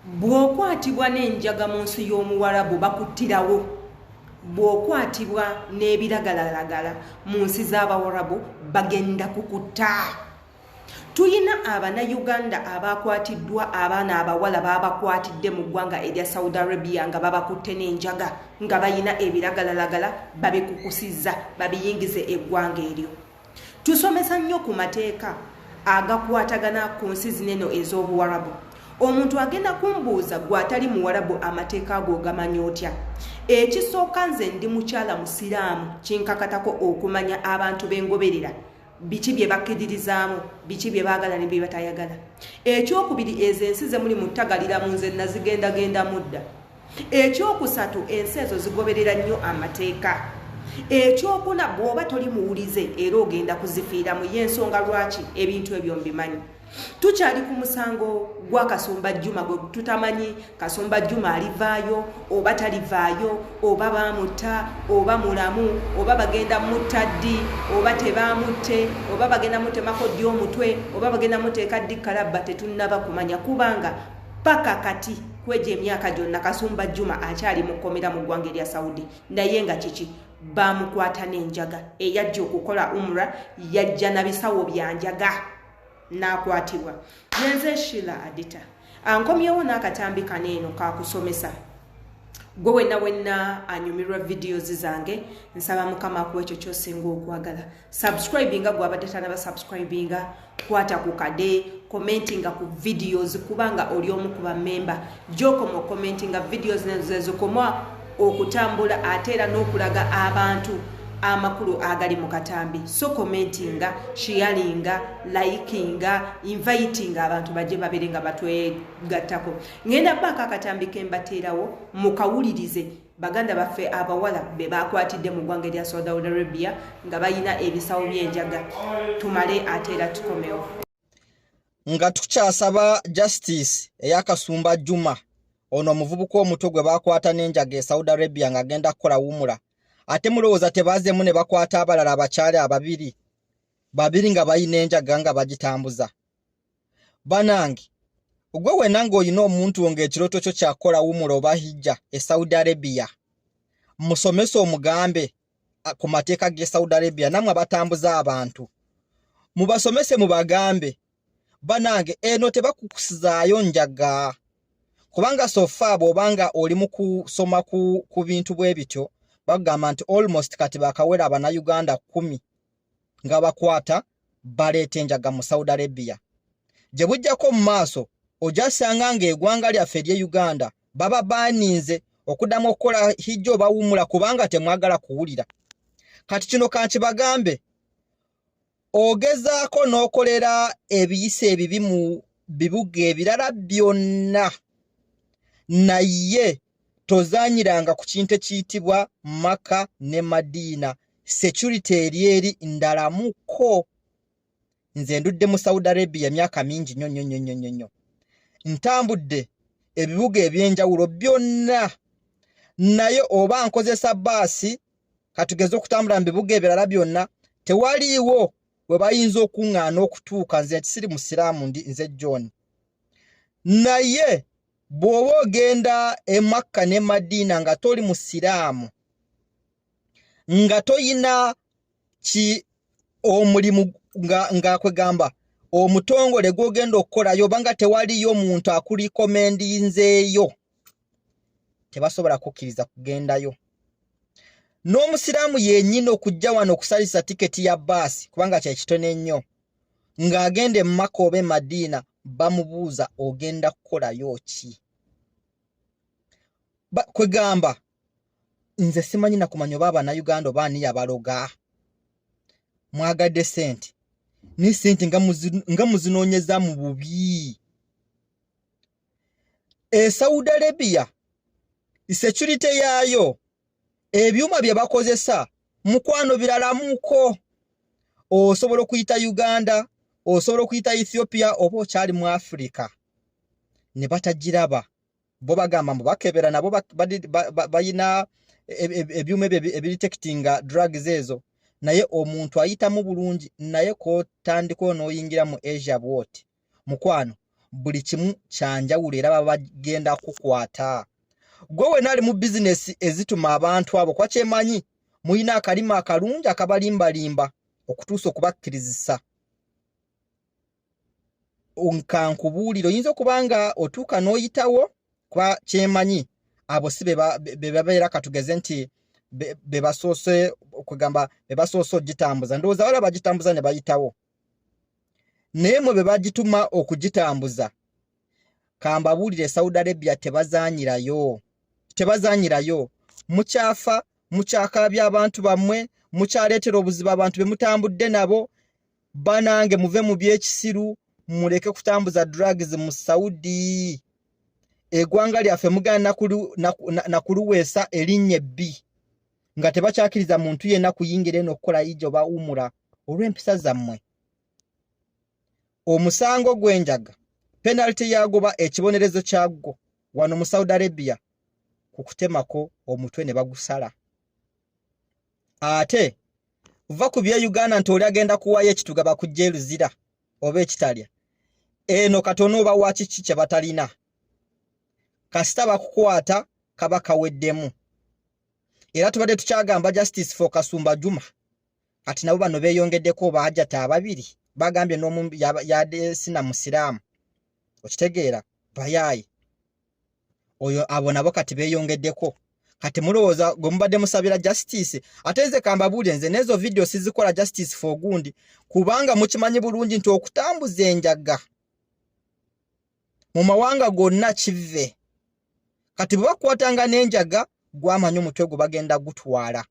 bw'okwatibwa n'enjaga mu nsi y'omuwarabu bakuttirawo, bw'okwatibwa n'ebiragalalagala mu nsi z'abawarabu bagenda kukutta. Tuyina Abanayuganda abakwatiddwa abaana abawala babakwatidde mu ggwanga erya Saudi Arabia nga babakutte n'enjaga nga bayina ebiragalalagala babikukusizza babiyingize eggwanga eryo. Tusomesa nnyo ku mateeka agakwatagana ku nsi zineno ez'obuwarabu. Omuntu agenda kumbuuza gw'atali muwarabu amateeka ago gamanyi otya? Ekisooka nze ndi mukyala musiraamu kinkakatako okumanya abantu b'engoberera biki bye bakkiririzaamu, biki bye baagala ne bye batayagala. Ekyokubiri ezo ensi ze muli muttagalira mu nze nazigenda mudda. Ekyokusatu ensi ezo zigoberera nnyo amateeka. Ekyokuna bw'oba toli muwulize era ogenda kuzifiiramu y'ensonga lwaki ebintu ebyo mbimanyi. Tukyali ku musango gwa Kasumba Juma gwe tutamanyi Kasumba Juma alivaayo oba talivaayo, oba bamutta oba mulamu, oba bagenda mutta ddi oba tebamutte, oba bagenda mutemako ddi omutwe, oba bagenda muteeka ddi kalabba, tetunnaba kumanya kubanga paka kati kweje emyaka gyonna Kasumba Juma akyali mukomera mu ggwanga erya Saudi. Naye nga kiki bamukwata n'enjaga eyajja okukola umra, yajja na bisawo bya njaga n'akwatibwa. Nze Sheila Adita ankomyewo n'akatambi kaneeno kakusomesa. Gwe wenna anyumirwa videos zange nsaba Mukama ku ekyo ky'osinga okwagala. Subscribinga gw'abadde tanaba subscribinga, kwata ku kade, commentinga ku videos kubanga oli omu ku bammemba. Gy'okoma commentinga videos nezikoma okutambula ate era n'okulaga abantu amakulu agali mu katambi. So commentinga, sharinga, likinga, invitinga abantu bajje babere nga batwegattako. Ngenda baka akatambi kembateerawo mukawulirize baganda baffe abawala be bakwatidde mu ggwanga erya Saudi Arabia nga bayina ebisawo by'enjaga. Tumale ate era tukomewo. Nga tukyasaba justice eya Kasumba Juma ono omuvubuka omuto gwe bakwata n'enjaga e Saudi Arabia nga agenda kukola wumula. Ate mulowooza tebaazemu ne bakwata abalala abakyali babiri nga bayina enjaga nga bagitambuza. Banange ogwe wenna ng'olina omuntu ng'ekirooto kyo kyakola wumula oba hijja e Saudi Arabia, musomesa omugambe ku mateeka g'e Saudi Arabia namwe abatambuza abantu. Mubasomese mubagambe banange eno tebakukusizaayo njaga. Kubanga sofa bw'obanga oli mu kusoma ku bintu bwe bityo bagamba nti almost kati bakawera Abanayuganda 10 nga bakwata baleeta enjaga mu Saudi Arabia. Gye bujjako mu maaso ojasanga ng'eggwanga lyaffe ery'e Uganda baba baaninze okuddamu okukola hijja oba wumula kubanga temwagala kuwulira. Kati kino kankibagambe ogezaako n'okolera ebiyisa ebibi mu bibuga ebirala byonna, naye tozanyiranga ku kintu ekiyitibwa Maka ne Madina. Security eri ndalamuko. Nze ndudde mu Saudi Arabia emyaka mingi nnyo. Ntambudde ebibuga eby'enjawulo byonna, naye oba nkozesa baasi katugeze okutambula mu bibuga ebirala byonna tewaliiwo we bayinza okuŋŋaana okutuuka. Nze siri musiraamu nze John. Naye bw'oba ogenda e Makka ne Madina nga toli musiraamu, nga toyina omulimu nga kwegamba omutongole gw'ogenda okukolayo oba nga tewaliyo muntu akulikomendiinzeeyo, tebasobola kukkiriza kugendayo. N'omusiraamu yennyini okujja wano okusalisa tiketi ya baasi kubanga kye kitone ennyo, ng'agenda e Makka oba e Madina bamubuuza ogenda kukolayo ki? Kwegamba nze simanyi na kumanya oba Abanayuganda oba ani yabaloga. Mwagadde sente ni sente nga muzinoonyeza mu bubi. E Saudi Arabia security yaayo ebyuma bye bakozesa mukwano biralamuko. Osobola okuyita Uganda, osobola okuyita Ethiopia oba okyali mu Africa ne batagiraba. Bo bagamba mubakebera nabo bayina ebyuma ebidetectinga drugs ezo, naye omuntu ayitamu bulungi, naye ko tandiko n'oyingira mu Asia bwoti mukwano buli kimu kyanjawulo era baba bagenda kukwata. Gwe wena ali mu bizinesi ezituma abantu abo kwa kyemanyi muyina akalima akalungi akabalimbalimba okutuusa okubakkirizisa. Nkankubuulira oyinza okubanga otuuka n'oyitawo kwa kyemanyi abo si be babeera katugeze nti be basoose okugamba be basoose ogitambuza. Ndowooza wala bagitambuza ne bayitawo. Naye mwe be bagituma okugitambuza kambabuulire Saudi Arabia tebazaanyirayo. Mukyafa, mukyakaabya abantu bammwe, mukyaleetera obuzibu abantu be mutambudde nabo. Banange muve mu byekisiru, muleke kutambuza drugs mu Saudi. Eggwanga lyaffe mugana nakuluweesa erinnya ebbi nga tebakyakiriza muntu yenna kuyingira eno okukola ijjo bawumula olw'empisa zammwe. Omusango gw'enjaga penalty yagoba ekibonerezo kyagwo wano mu Saudi Arabia kukutemako omutwe ne bagusala. Ate va ku bya Uganda nti oli agenda kuwayo ekitugaba kujja eruzira oba ekitalya. Eno katono oba wakiki kye batalina. Kasita bakukwata kaba kaweddemu. Era tubadde tukyagamba justice for Kasumba Juma. Kati nabo bano beeyongeddeko baajata ababiri. Bagambye n'omu yade sina musiraamu. Okitegeera bayayi. Oyo abo nabo kati beeyongeddeko. Kati mulowooza gwe mubadde musabira justice. Ate nze kambabuulire nze n'ezo video sizikola justice for gundi kubanga mukimanyi bulungi nti okutambuza enjaga mu mawanga gonna kive. Kati bwe bakwatanga n'enjaga gwamanya omutwe gwe bagenda gutwala.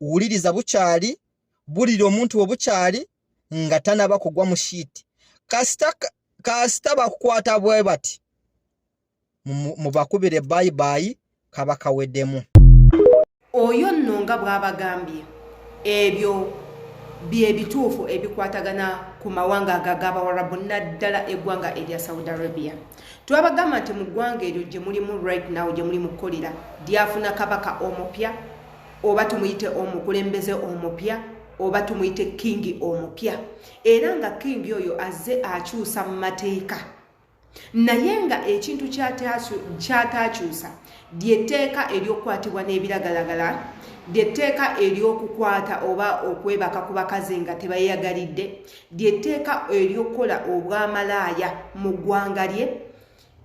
Wuliriza bukyali, bulira omuntu obukyali nga tanaba kugwa mu shiiti. Kasita bakukwata bwe bati mubakubire bye kaba kaweddemu. Oyo nno nga bw'abagambye ebyo bye bituufu ebikwatagana ku mawanga ag'Abawarabu naddala eggwanga erya Saudi Arabia. Twabagamba nti mu ggwanga eryo gye mulimu right now gye mulimu kukolera lyafuna kabaka omupya oba tumuyite omukulembeze omupya oba tumuyite kingi omupya. Era nga kingi oyo azze akyusa mu mateeka. Naye nga ekintu kyataakyusa lyetteeka ery'okukwatibwa n'ebiragalagala, lyetteeka ery'okukwata oba okwebaka ku bakazi nga tebayeyagalidde, lyetteeka ery'okukola obwamalaaya mu ggwanga lye.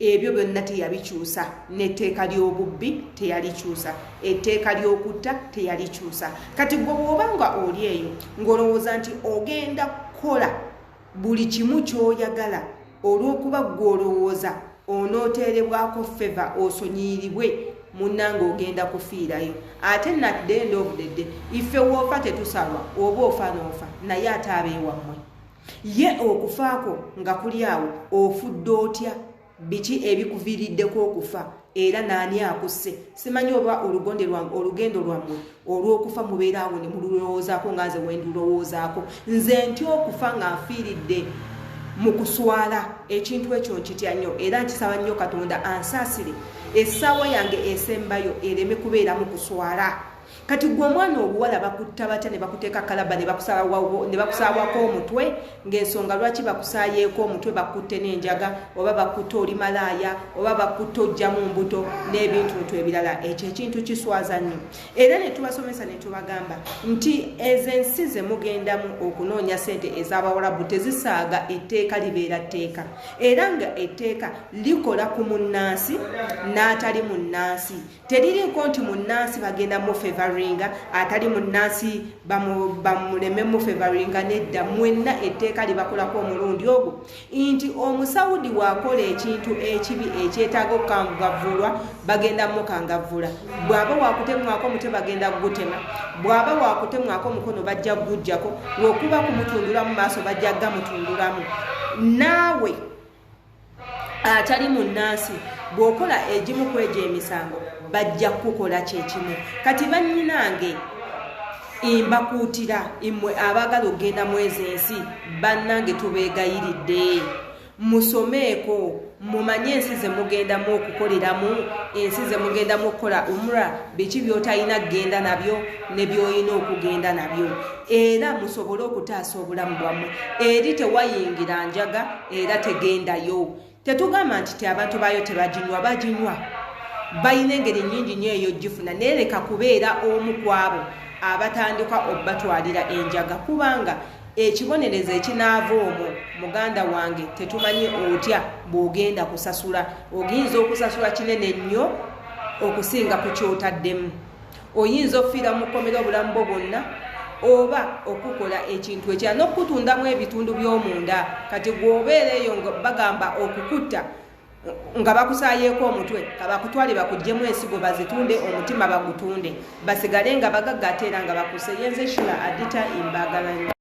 Ebyo byonna teyabikyusa. N'etteeka ly'obubbi teyalikyusa. Etteeka ly'okutta teyalikyusa. Kati gwe bw'obanga oli eyo ng'olowooza nti ogenda kukola buli kimu ky'oyagala olw'okuba gw'olowooza onooteerebwako feva osonyiiribwe munnange ogenda kufiirayo. Ate at the end of the day ife woofa tetusalwa oba ofa n'ofa naye ate abeewammwe ye okufaako nga kuli awo ofudde otya biki ebikuviiriddeko okufa era naani akusse. Simanyi oba olugendo lwammwe olw'okufa mubeera awo ne mululowoozaako nga nze wendulowoozaako. Nze ntya okufa nga nfiiridde mu kuswala ekintu ekyo nkitya nnyo era nkisaba nnyo Katonda ansaasire essaawa yange esembayo ereme kubeera mu kuswala. Kati gwe omwana obuwala bakutta batya ne bakuteeka kalaba ne bakusaawako omutwe ng'ensonga lwaki bakusaayeeko omutwe bakutte n'enjaga oba bakutte oli malaaya oba bakutte ojja mu mbuto n'ebintu ebirala. Ekyo ekintu kiswaza nnyo. Era ne tubasomesa ne tubagamba nti ezo ensi ze mugendamu okunoonya ssente ez'Abawarabu tezisaaga etteeka libeera tteeka. Era nga etteeka likola ku munnansi n'atali munnansi. Teririiko nti munnansi bagenda mu favoringa atali munnansi bamuleme mu favoringa. Nedda mwenna etteeka libakolako omulundi ogwo nti omusawudi waakola ekintu ekibi ekyetaaga okukangavvulwa bagenda mukangavvula. Bw'aba waakutemwako omutwe bagenda gutema. Bw'aba waakutemwako omukono bajja gujjako. Lw'okuba kumutundulamu maaso bajja gamutundulamu. Naawe atali munnansi bw'okola egimu ku egyo emisango bajja kukola kyekimu. Kati bannyinange imbakuutira imwe abaagala okugenda mu ezo ensi bannange tubeegayiridde musomeeko mumanye ensi ze mugendamu okukoleramu, ensi ze mugendamu okukola umra, biki by'otalina kugenda nabyo ne by'olina okugenda nabyo, era musobole okutaasa obulamu bwammwe. Eri tewayingira njaga era tegendayo. Tetugamba nti abantu bayo tebaginywa, baginywa. Bayina engeri nnyingi nnyo ey'ogifuna, naye leka kubeera omu ku abo abatandika okubatwalira enjaga, kubanga ekibonerezo ekinaava omwo muganda wange tetumanyi otya bw'ogenda kusasula. Oyinza okusasula kinene nnyo okusinga ku kyotaddemu. Oyinza okufiira mu kkomera obulamu bwo bwonna, oba okukola ekintu ekya n'okutundamu ebitundu by'omunda. Kati gw'obeera eyo nga bagamba okukutta nga bakusaayeeko omutwe, kabakutwale bakuggyemu ensigo bazitunde, omutima bagutunde, basigale nga bagagga ate era nga bakuse. Yenze Shula Adita Imbagala.